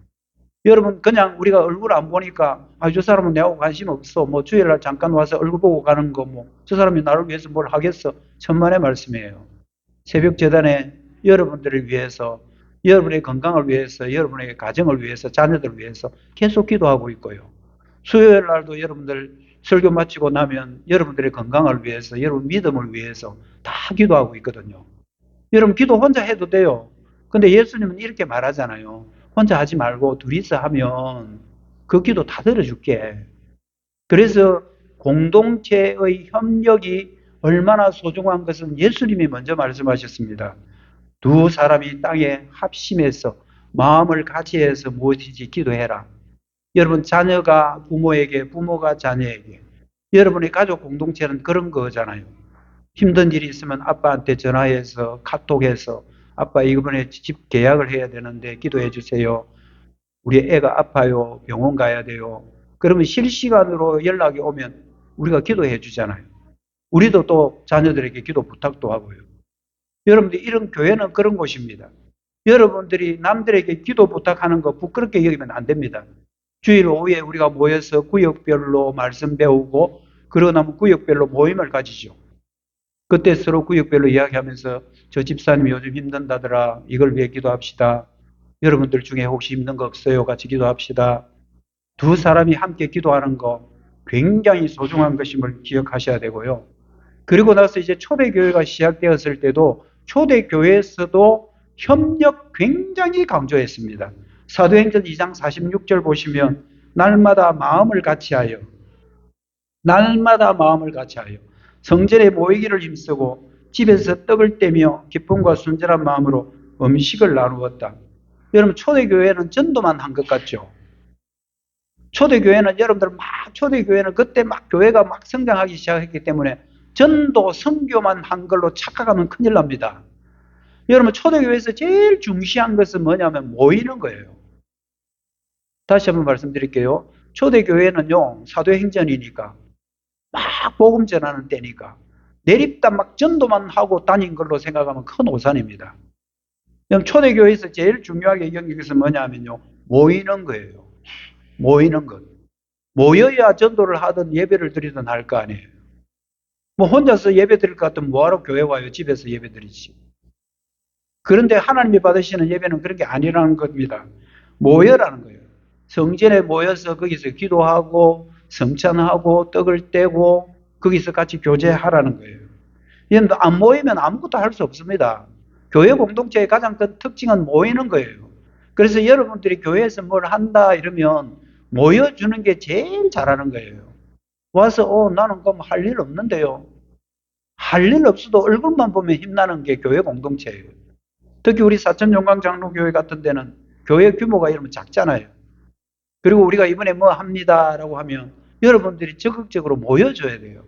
여러분 그냥 우리가 얼굴 안 보니까 저 사람은 내하고 관심 없어. 뭐 주일날 잠깐 와서 얼굴 보고 가는 거 뭐 저 사람이 나를 위해서 뭘 하겠어. 천만의 말씀이에요. 새벽 재단에 여러분들을 위해서 여러분의 건강을 위해서 여러분의 가정을 위해서 자녀들을 위해서 계속 기도하고 있고요. 수요일 날도 여러분들 설교 마치고 나면 여러분들의 건강을 위해서 여러분 믿음을 위해서 다 기도하고 있거든요. 여러분 기도 혼자 해도 돼요. 근데 예수님은 이렇게 말하잖아요. 혼자 하지 말고 둘이서 하면 그 기도 다 들어줄게. 그래서 공동체의 협력이 얼마나 소중한 것은 예수님이 먼저 말씀하셨습니다. 두 사람이 땅에 합심해서 마음을 같이 해서 무엇이지 기도해라. 여러분 자녀가 부모에게, 부모가 자녀에게, 여러분의 가족 공동체는 그런 거잖아요. 힘든 일이 있으면 아빠한테 전화해서 카톡해서 아빠 이번에 집 계약을 해야 되는데 기도해 주세요. 우리 애가 아파요. 병원 가야 돼요. 그러면 실시간으로 연락이 오면 우리가 기도해 주잖아요. 우리도 또 자녀들에게 기도 부탁도 하고요. 여러분들 이런 교회는 그런 곳입니다. 여러분들이 남들에게 기도 부탁하는 거 부끄럽게 여기면 안 됩니다. 주일 오후에 우리가 모여서 구역별로 말씀 배우고 그러고 나면 구역별로 모임을 가지죠. 그때 서로 구역별로 이야기하면서 저 집사님이 요즘 힘든다더라. 이걸 위해 기도합시다. 여러분들 중에 혹시 힘든 거 없어요? 같이 기도합시다. 두 사람이 함께 기도하는 거 굉장히 소중한 것임을 기억하셔야 되고요. 그리고 나서 이제 초대교회가 시작되었을 때도 초대교회에서도 협력 굉장히 강조했습니다. 사도행전 2장 46절 보시면 날마다 마음을 같이하여 성전에 모이기를 힘쓰고 집에서 떡을 떼며 기쁨과 순전한 마음으로 음식을 나누었다. 여러분 초대교회는 전도만 한 것 같죠? 초대교회는 초대교회는 그때 막 교회가 막 성장하기 시작했기 때문에 전도 선교만 한 걸로 착각하면 큰일 납니다. 여러분 초대교회에서 제일 중시한 것은 뭐냐면 모이는 거예요. 다시 한번 말씀드릴게요. 초대교회는요 사도행전이니까 막 복음 전하는 때니까 내립다 막 전도만 하고 다닌 걸로 생각하면 큰 오산입니다. 초대교회에서 제일 중요하게 여긴 것은 뭐냐면요 모이는 거예요. 모이는 것. 모여야 전도를 하든 예배를 드리든 할 거 아니에요. 뭐 혼자서 예배 드릴 것 같으면 뭐하러 교회 와요? 집에서 예배 드리지. 그런데 하나님이 받으시는 예배는 그런 게 아니라는 겁니다. 모여라는 거예요. 성전에 모여서 거기서 기도하고 성찬하고 떡을 떼고 거기서 같이 교제하라는 거예요. 여러분들 안 모이면 아무것도 할 수 없습니다. 교회 공동체의 가장 큰 특징은 모이는 거예요. 그래서 여러분들이 교회에서 뭘 한다 이러면 모여주는 게 제일 잘하는 거예요. 와서 나는 그럼 할 일 없는데요. 할 일 없어도 얼굴만 보면 힘나는 게 교회 공동체예요. 특히 우리 사천용광 장로교회 같은 데는 교회 규모가 이러면 작잖아요. 그리고 우리가 이번에 뭐 합니다라고 하면 여러분들이 적극적으로 모여줘야 돼요.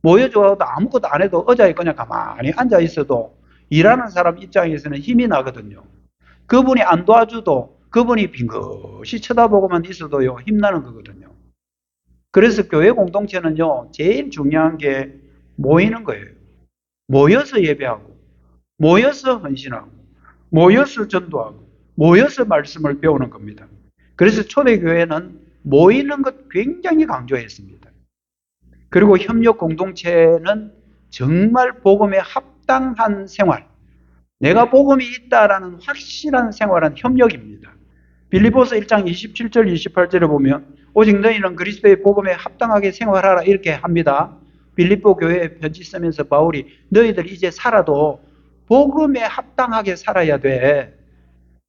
모여줘도 아무것도 안 해도 의자에 그냥 가만히 앉아 있어도 일하는 사람 입장에서는 힘이 나거든요. 그분이 안 도와줘도 그분이 빙긋이 쳐다보고만 있어도요, 힘나는 거거든요. 그래서 교회 공동체는요, 제일 중요한 게 모이는 거예요. 모여서 예배하고, 모여서 헌신하고, 모여서 전도하고, 모여서 말씀을 배우는 겁니다. 그래서 초대교회는 모이는 것 굉장히 강조했습니다. 그리고 협력 공동체는 정말 복음에 합당한 생활, 내가 복음이 있다라는 확실한 생활은 협력입니다. 빌립보서 1장 27절 28절에 보면 오직 너희는 그리스도의 복음에 합당하게 생활하라 이렇게 합니다. 빌립보 교회에 편지 쓰면서 바울이 너희들 이제 살아도 복음에 합당하게 살아야 돼.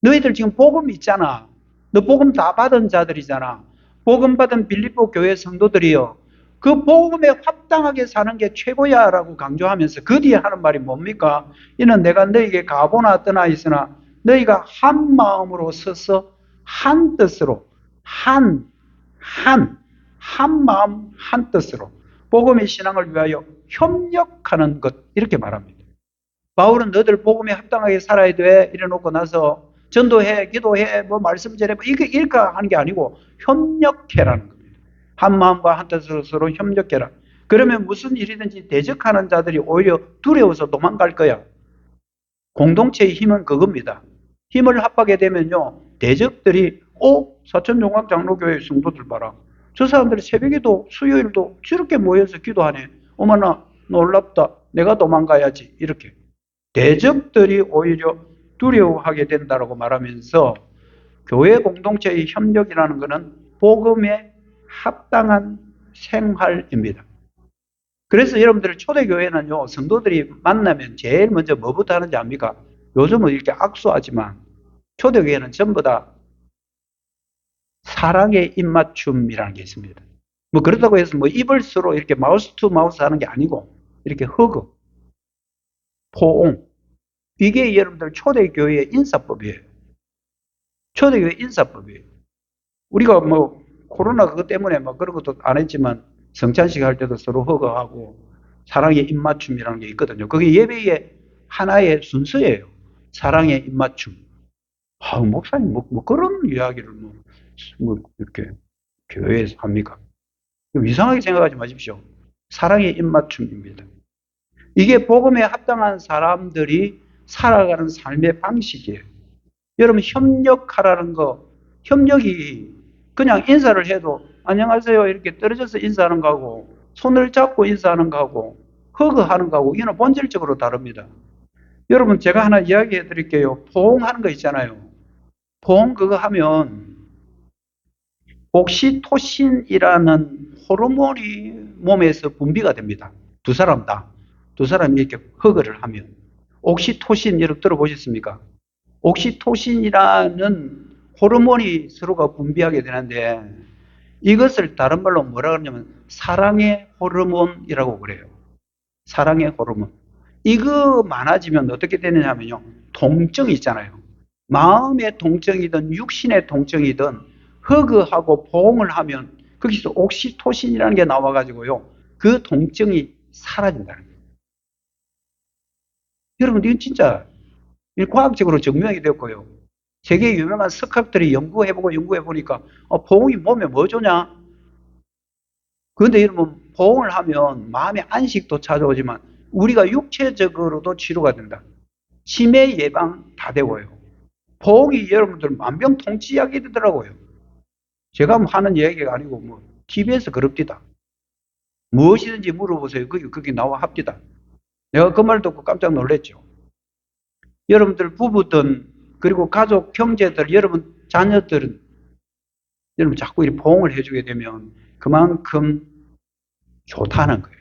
너희들 지금 복음 있잖아. 너 복음 다 받은 자들이잖아. 복음 받은 빌립보 교회 성도들이요. 그 복음에 합당하게 사는 게 최고야 라고 강조하면서 그 뒤에 하는 말이 뭡니까? 이는 내가 너희에게 가보나 떠나 있으나 너희가 한 마음으로 서서 한 뜻으로 한 마음 한 뜻으로 복음의 신앙을 위하여 협력하는 것 이렇게 말합니다. 바울은 너희들 복음에 합당하게 살아야 돼 이래놓고 나서 전도해, 기도해, 뭐 말씀 전해, 이렇게 하는 게 아니고 협력해라는 겁니다. 한 마음과 한 뜻으로 서로 협력해라. 그러면 무슨 일이든지 대적하는 자들이 오히려 두려워서 도망갈 거야. 공동체의 힘은 그겁니다. 힘을 합하게 되면요, 대적들이 사천종각 장로교회 성도들 봐라. 저 사람들이 새벽에도 수요일도 저렇게 모여서 기도하네. 어머나 놀랍다. 내가 도망가야지. 이렇게. 대적들이 오히려 두려워하게 된다고 말하면서 교회 공동체의 협력이라는 것은 복음에 합당한 생활입니다. 그래서 여러분들 초대교회는요, 성도들이 만나면 제일 먼저 뭐부터 하는지 압니까? 요즘은 이렇게 악수하지만 초대교회는 전부 다 사랑의 입맞춤이라는 게 있습니다. 뭐 그렇다고 해서 뭐 입을 서로 이렇게 마우스 투 마우스 하는 게 아니고 이렇게 허그, 포옹. 이게 여러분들 초대교회의 인사법이에요. 초대교회 인사법이에요. 우리가 뭐 코로나 그것 때문에 뭐 그런 것도 안 했지만 성찬식 할 때도 서로 허그하고 사랑의 입맞춤이라는 게 있거든요. 그게 예배의 하나의 순서예요. 사랑의 입맞춤. 목사님 뭐 그런 이야기를 뭐 이렇게 교회에서 합니까? 이상하게 생각하지 마십시오. 사랑의 입맞춤입니다. 이게 복음에 합당한 사람들이 살아가는 삶의 방식이에요. 여러분 협력하라는 거, 협력이 그냥 인사를 해도 안녕하세요 이렇게 떨어져서 인사하는 거하고 손을 잡고 인사하는 거하고 허그하는 거하고 이거는 본질적으로 다릅니다. 여러분 제가 하나 이야기해 드릴게요. 포옹하는 거 있잖아요. 포옹 그거 하면 옥시토신이라는 호르몬이 몸에서 분비가 됩니다. 두 사람 다. 두 사람이 이렇게 허그를 하면. 옥시토신 여러분 들어보셨습니까? 옥시토신이라는 호르몬이 서로가 분비하게 되는데 이것을 다른 말로 뭐라 그러냐면 사랑의 호르몬이라고 그래요. 사랑의 호르몬. 이거 많아지면 어떻게 되느냐면요. 통증이 있잖아요. 마음의 통증이든 육신의 통증이든 허그하고 포옹을 하면 거기서 옥시토신이라는 게 나와가지고요. 그 통증이 사라진다는 거예요. 여러분 이건 진짜 과학적으로 증명이 됐고요. 세계 유명한 석학들이 연구해보니까 포옹이 몸에 뭐 좋냐? 그런데 여러분 포옹을 하면 마음의 안식도 찾아오지만 우리가 육체적으로도 치료가 된다. 치매 예방 다 되고요. 포옹이 여러분들 만병통치약이 되더라고요. 제가 뭐 하는 이야기가 아니고 뭐 TV에서 그럽디다. 무엇이든지 물어보세요. 거기 나와 합디다. 내가 그 말 듣고 깜짝 놀랐죠. 여러분들 부부든 그리고 가족, 형제들, 여러분 자녀들은 여러분 자꾸 이렇게 포옹을 해주게 되면 그만큼 좋다는 거예요.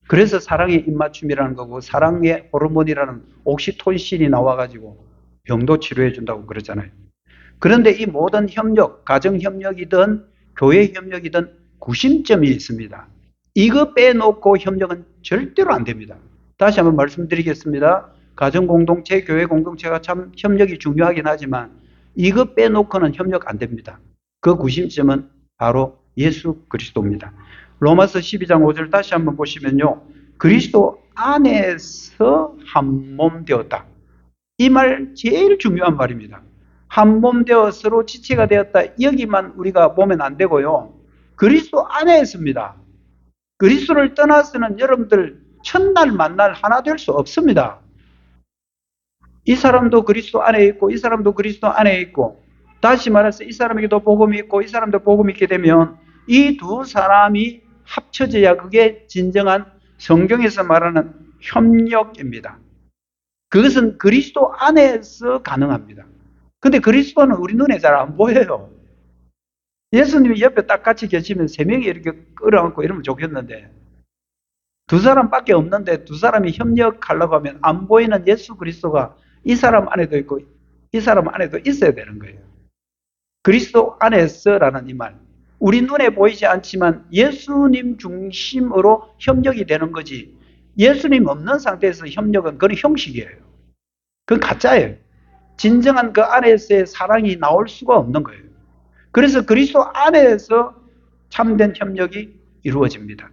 그래서 사랑의 입맞춤이라는 거고 사랑의 호르몬이라는 옥시토신이 나와가지고 병도 치료해 준다고 그러잖아요. 그런데 이 모든 협력, 가정협력이든 교회협력이든 구심점이 있습니다. 이거 빼놓고 협력은 절대로 안 됩니다. 다시 한번 말씀드리겠습니다. 가정공동체, 교회공동체가 참 협력이 중요하긴 하지만 이거 빼놓고는 협력 안 됩니다. 그 구심점은 바로 예수 그리스도입니다. 로마서 12장 5절 다시 한번 보시면요. 그리스도 안에서 한 몸 되었다. 이 말 제일 중요한 말입니다. 한 몸 되어 서로 지체가 되었다. 여기만 우리가 보면 안 되고요. 그리스도 안에 있습니다. 그리스도를 떠나서는 여러분들 첫날 만날 하나 될 수 없습니다. 이 사람도 그리스도 안에 있고 이 사람도 그리스도 안에 있고 다시 말해서 이 사람에게도 복음이 있고 이 사람도 복음이 있게 되면 이 두 사람이 합쳐져야 그게 진정한 성경에서 말하는 협력입니다. 그것은 그리스도 안에서 가능합니다. 근데 그리스도는 우리 눈에 잘 안 보여요. 예수님이 옆에 딱 같이 계시면 세 명이 이렇게 끌어안고 이러면 좋겠는데 두 사람밖에 없는데 두 사람이 협력하려고 하면 안 보이는 예수 그리스도가 이 사람 안에도 있고 이 사람 안에도 있어야 되는 거예요. 그리스도 안에서라는 이 말. 우리 눈에 보이지 않지만 예수님 중심으로 협력이 되는 거지. 예수님 없는 상태에서 협력은 그런 형식이에요. 그건 가짜예요. 진정한 그 안에서의 사랑이 나올 수가 없는 거예요. 그래서 그리스도 안에서 참된 협력이 이루어집니다.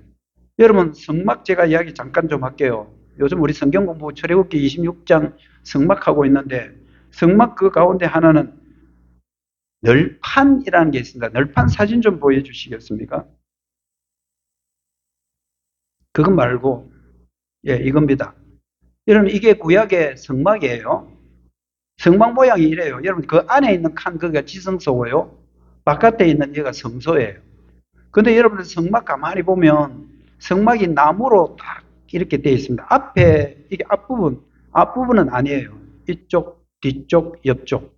여러분 성막 제가 이야기 잠깐 좀 할게요. 요즘 우리 성경 공부 출애굽기 26장 성막하고 있는데 성막 그 가운데 하나는 널판이라는 게 있습니다. 널판 사진 좀 보여주시겠습니까? 그것 말고 이겁니다. 여러분 이게 구약의 성막이에요. 성막 모양이 이래요. 여러분 그 안에 있는 칸 그게 지성소고요. 바깥에 있는 얘가 성소예요. 근데 여러분 성막 가만히 보면 성막이 나무로 딱 이렇게 되어 있습니다. 앞에 이게 앞부분은 아니에요. 이쪽, 뒤쪽, 옆쪽.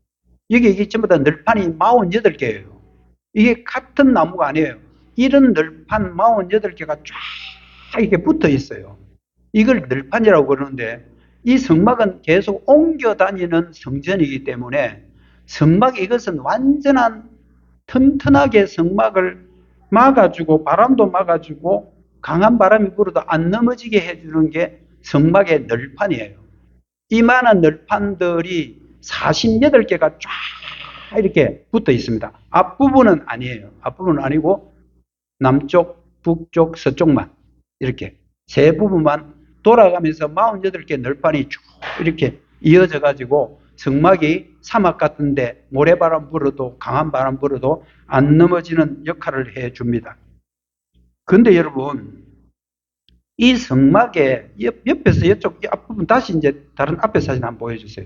이게 전부 다 널판이 48개예요. 이게 같은 나무가 아니에요. 이런 널판 48개가 쫙 이렇게 붙어 있어요. 이걸 널판이라고 그러는데 이 성막은 계속 옮겨 다니는 성전이기 때문에 성막 이것은 완전한 튼튼하게 성막을 막아주고 바람도 막아주고 강한 바람이 불어도 안 넘어지게 해주는 게 성막의 널판이에요. 이만한 널판들이 48개가 쫙 이렇게 붙어 있습니다. 앞부분은 아니에요. 앞부분은 아니고 남쪽, 북쪽, 서쪽만 이렇게 세 부분만 돌아가면서 48개 널판이 쭉 이렇게 이어져 가지고 성막이 사막 같은데 모래바람 불어도 강한 바람 불어도 안 넘어지는 역할을 해줍니다. 그런데 여러분 이 성막의 옆에서 이쪽 앞부분 다시 이제 다른 앞에 사진 한번 보여주세요.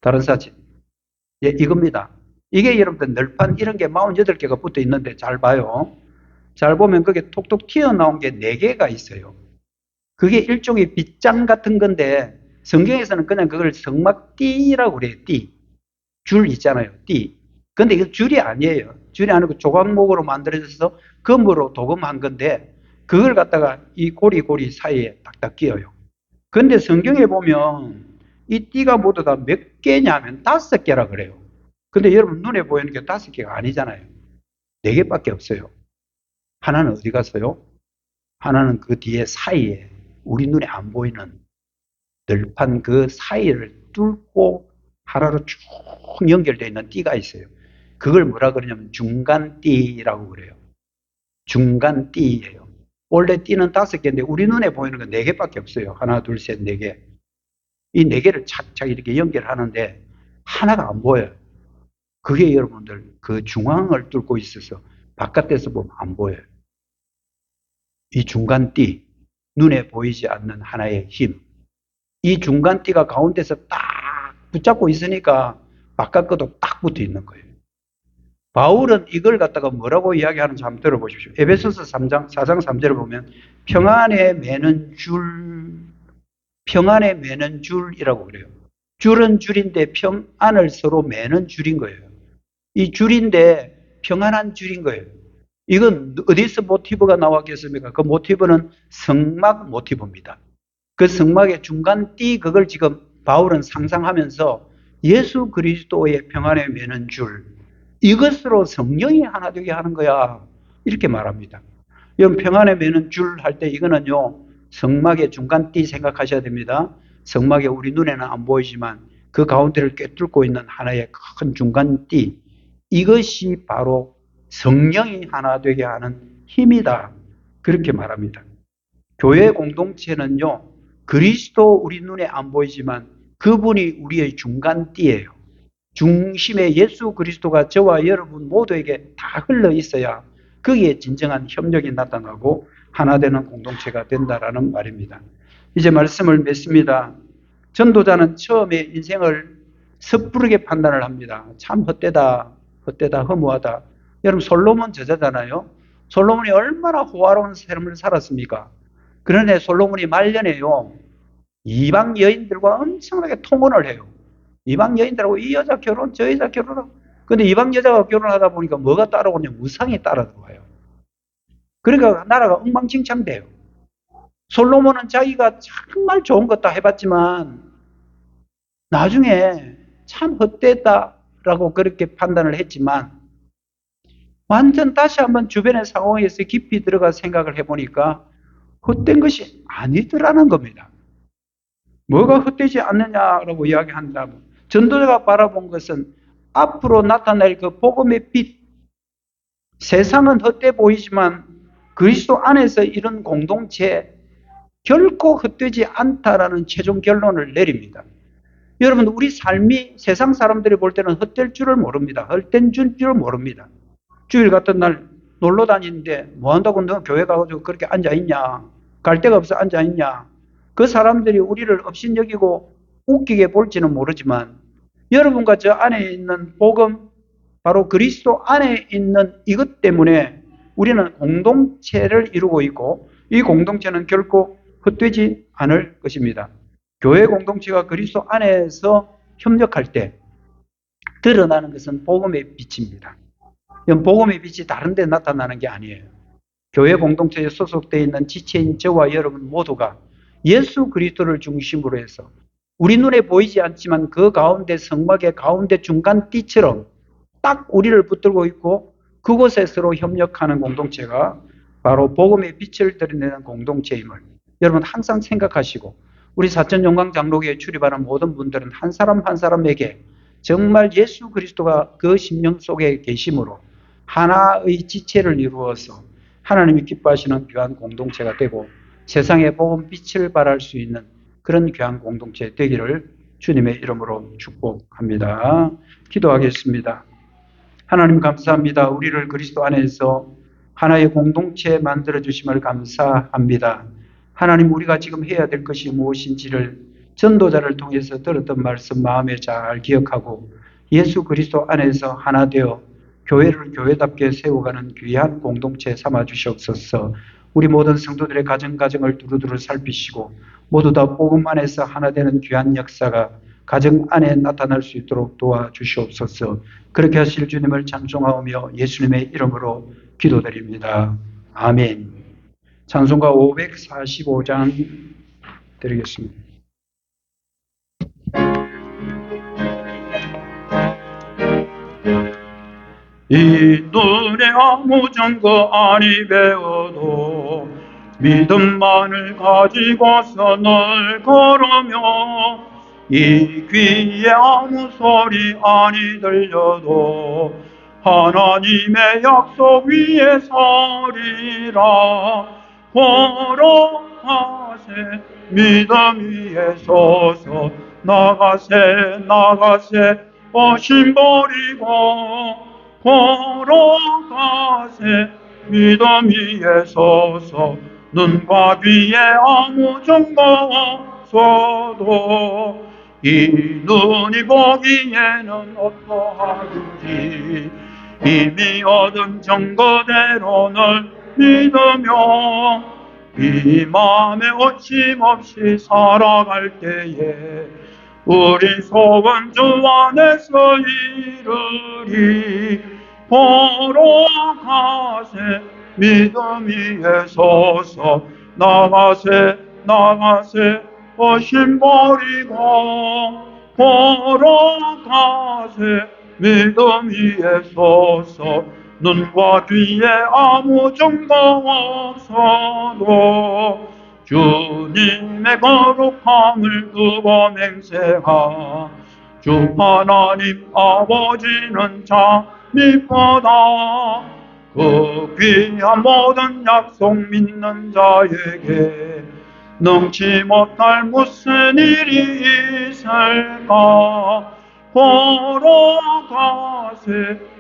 다른 사진. 이겁니다. 이게 여러분들 널판 이런 게 48개가 붙어 있는데 잘 봐요. 잘 보면 그게 톡톡 튀어나온 게 4개가 있어요. 그게 일종의 빗장 같은 건데 성경에서는 그냥 그걸 성막띠라고 그래요. 띠. 줄 있잖아요. 띠. 근데 이거 줄이 아니에요. 줄이 아니고 조각목으로 만들어져서 금으로 도금한 건데 그걸 갖다가 이 고리 사이에 딱딱 끼어요. 근데 성경에 보면 이 띠가 모두 다 몇 개냐면 5개라 그래요. 근데 여러분 눈에 보이는 게 5개가 아니잖아요. 4개밖에 없어요. 하나는 어디 갔어요? 하나는 그 뒤에 사이에 우리 눈에 안 보이는 널판 그 사이를 뚫고 하나로 쭉 연결되어 있는 띠가 있어요. 그걸 뭐라 그러냐면 중간띠라고 그래요. 중간띠예요. 원래 띠는 5개인데 우리 눈에 보이는 건 4개밖에 없어요. 하나, 둘, 셋, 4개. 이 4개를 착착 이렇게 연결하는데 하나가 안 보여요. 그게 여러분들 그 중앙을 뚫고 있어서 바깥에서 보면 안 보여요. 이 중간띠, 눈에 보이지 않는 하나의 힘. 이 중간띠가 가운데서 딱 붙잡고 있으니까 바깥 것도 딱 붙어 있는 거예요. 바울은 이걸 갖다가 뭐라고 이야기하는지 한번 들어보십시오. 에베소서 4장 3절을 보면 평안에 매는 줄이라고 그래요. 줄은 줄인데 평안을 서로 매는 줄인 거예요. 이 줄인데 평안한 줄인 거예요. 이건 어디서 모티브가 나왔겠습니까? 그 모티브는 성막 모티브입니다. 그 성막의 중간 띠 그걸 지금 바울은 상상하면서 예수 그리스도의 평안에 매는 줄 이것으로 성령이 하나 되게 하는 거야. 이렇게 말합니다. 여러분 평안에 매는 줄 할 때 이거는요. 성막의 중간 띠 생각하셔야 됩니다. 성막에 우리 눈에는 안 보이지만 그 가운데를 꿰뚫고 있는 하나의 큰 중간 띠 이것이 바로 성령이 하나 되게 하는 힘이다. 그렇게 말합니다. 교회 공동체는요, 그리스도 우리 눈에 안 보이지만 그분이 우리의 중간띠예요. 중심에 예수 그리스도가 저와 여러분 모두에게 다 흘러 있어야 거기에 진정한 협력이 나타나고 하나 되는 공동체가 된다라는 말입니다. 이제 말씀을 맺습니다. 전도자는 처음에 인생을 섣부르게 판단을 합니다. 참 헛되다, 허무하다. 여러분 솔로몬 저자잖아요. 솔로몬이 얼마나 호화로운 삶을 살았습니까? 그런데 솔로몬이 말년에요, 이방 여인들과 엄청나게 통혼을 해요. 이방 여인들하고 이 여자 결혼, 저 여자 결혼하고. 근데 이방 여자가 결혼하다 보니까 뭐가 따라오냐? 무상이 따라 들어와요. 그러니까 나라가 엉망진창돼요. 솔로몬은 자기가 정말 좋은 것 다 해봤지만 나중에 참 헛되다라고 그렇게 판단을 했지만 완전 다시 한번 주변의 상황에서 깊이 들어가 생각을 해보니까 헛된 것이 아니더라는 겁니다. 뭐가 헛되지 않느냐라고 이야기한다면 전도자가 바라본 것은 앞으로 나타날 그 복음의 빛, 세상은 헛돼 보이지만 그리스도 안에서 이런 공동체 결코 헛되지 않다라는 최종 결론을 내립니다. 여러분, 우리 삶이 세상 사람들이 볼 때는 헛될 줄을 모릅니다. 헛된 줄을 모릅니다. 주일 같은 날 놀러 다니는데 뭐 한다고 너 교회 가가지고 그렇게 앉아있냐? 갈 데가 없어 앉아있냐? 그 사람들이 우리를 업신여기고 웃기게 볼지는 모르지만 여러분과 저 안에 있는 복음, 바로 그리스도 안에 있는 이것 때문에 우리는 공동체를 이루고 있고 이 공동체는 결코 헛되지 않을 것입니다. 교회 공동체가 그리스도 안에서 협력할 때 드러나는 것은 복음의 빛입니다. 복음의 빛이 다른 데 나타나는 게 아니에요. 교회 공동체에 소속되어 있는 지체인 저와 여러분 모두가 예수 그리스도를 중심으로 해서 우리 눈에 보이지 않지만 그 가운데 성막의 가운데 중간띠처럼 딱 우리를 붙들고 있고 그곳에 서로 협력하는 공동체가 바로 복음의 빛을 드러내는 공동체임을 여러분 항상 생각하시고 우리 사천용강 장로교에 출입하는 모든 분들은 한 사람 한 사람에게 정말 예수 그리스도가 그 심령 속에 계심으로 하나의 지체를 이루어서 하나님이 기뻐하시는 귀한 공동체가 되고 세상에 복음 빛을 발할 수 있는 그런 귀한 공동체 되기를 주님의 이름으로 축복합니다. 기도하겠습니다. 하나님 감사합니다. 우리를 그리스도 안에서 하나의 공동체 만들어주심을 감사합니다. 하나님, 우리가 지금 해야 될 것이 무엇인지를 전도자를 통해서 들었던 말씀 마음에 잘 기억하고 예수 그리스도 안에서 하나 되어 교회를 교회답게 세워가는 귀한 공동체 삼아 주시옵소서. 우리 모든 성도들의 가정을 두루두루 살피시고 모두 다 복음 안에서 하나 되는 귀한 역사가 가정 안에 나타날 수 있도록 도와주시옵소서. 그렇게 하실 주님을 찬송하오며 예수님의 이름으로 기도드립니다. 아멘. 찬송가 545장 드리겠습니다. 이 눈에 아무 증거 아니 배워도 믿음만을 가지고서 늘 걸으며 이 귀에 아무 소리 아니 들려도 하나님의 약속 위에 서리라. 걸어가세 믿음 위에 서서 나가세 어심 버리고 걸어가세 믿음 위에 서서 눈과 귀에 아무 증거 없어도 이 눈이 보기에는 어떠하든지 이미 얻은 증거대로 늘 믿으며 이 마음에 어침없이 살아갈 때에 우리 속은 주 안에서 이르리. 걸어가세 믿음 위에 서서 나가세 어심 버리고 걸어가세 믿음 위에 서서 눈과 귀에 아무 증거 없어도 주님의 거룩함을 두고 맹세하. 주 하나님 아버지는 미쁘다. 그 귀한 모든 약속 믿는 자에게 능치 못할 무슨 일이 있을까. 걸어가세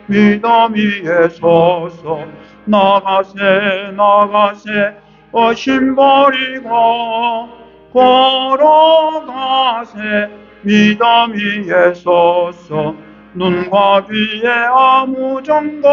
믿음 위에 서서 나가세 나가세 의심 버리고 걸어가세 믿음 위에 서서 눈과 귀에 아무 증거